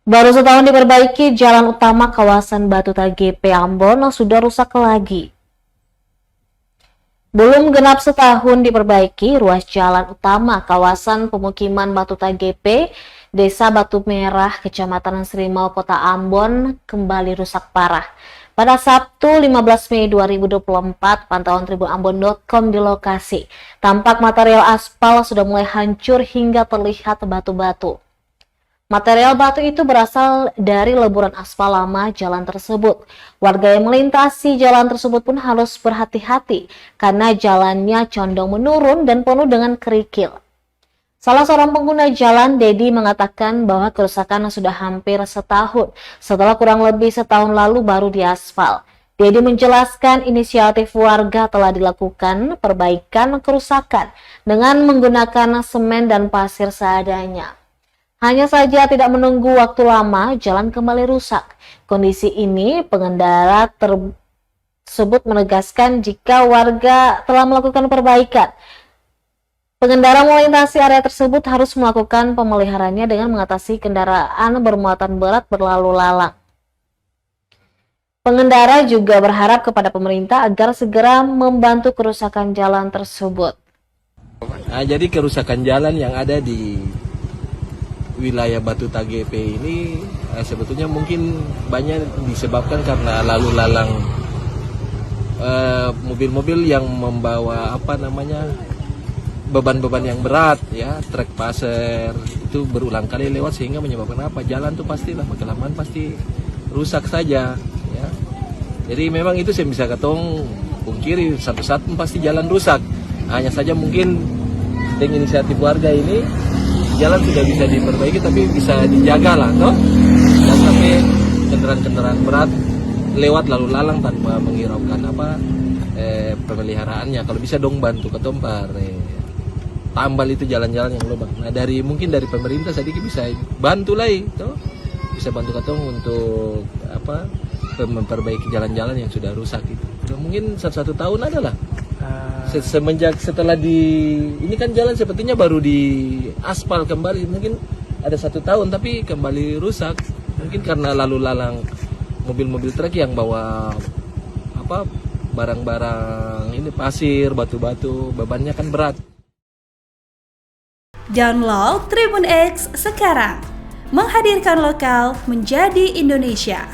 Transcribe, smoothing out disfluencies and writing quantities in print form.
Baru setahun diperbaiki, jalan utama kawasan Batu TGP Ambon sudah rusak lagi. Belum genap setahun diperbaiki, ruas jalan utama kawasan pemukiman Batu TGP, Desa Batu Merah, Kecamatan Serimau, Kota Ambon kembali rusak parah. Pada Sabtu 15 Mei 2024, pantauan tribunambon.com di lokasi, tampak material aspal sudah mulai hancur hingga terlihat batu-batu. Material batu itu berasal dari leburan aspal lama jalan tersebut. Warga yang melintasi jalan tersebut pun harus berhati-hati karena jalannya condong menurun dan penuh dengan kerikil. Salah seorang pengguna jalan, Dedi, mengatakan bahwa kerusakan sudah hampir setahun setelah kurang lebih setahun lalu baru diaspal. Dedi menjelaskan inisiatif warga telah dilakukan perbaikan kerusakan dengan menggunakan semen dan pasir seadanya. Hanya saja tidak menunggu waktu lama, jalan kembali rusak. Kondisi ini pengendara tersebut menegaskan jika warga telah melakukan perbaikan, pengendara melintasi area tersebut harus melakukan pemeliharaannya dengan mengatasi kendaraan bermuatan berat berlalu lalang. Pengendara juga berharap kepada pemerintah agar segera membantu kerusakan jalan tersebut. Nah, jadi kerusakan jalan yang ada di wilayah Batu TGP ini sebetulnya mungkin banyak disebabkan karena lalu lalang mobil-mobil yang membawa beban-beban yang berat, ya, truk pasir itu berulang kali lewat sehingga menyebabkan jalan tuh pastilah kelamaan pasti rusak saja, ya. Jadi memang itu saya bisa ketong pungkiri, satu saat pasti jalan rusak. Hanya saja mungkin dengan inisiatif warga ini jalan sudah bisa diperbaiki tapi bisa dijaga lah, toh. Dan sampai kendaraan-kendaraan berat lewat lalu lalang tanpa menghiraukan pemeliharaannya. Kalau bisa dong bantu ketompar tambal itu jalan-jalan yang lubang. Nah, mungkin dari pemerintah sedikit bisa bantu lah, toh. Bisa bantu ketong untuk memperbaiki jalan-jalan yang sudah rusak itu. Mungkin satu tahun adalah semenjak setelah ini kan jalan sepertinya baru di aspal kembali, mungkin ada 1 tahun tapi kembali rusak, mungkin karena lalu lalang mobil-mobil truk yang bawa barang-barang ini pasir, batu-batu, bebannya kan berat. Download Tribun X sekarang, menghadirkan lokal menjadi Indonesia.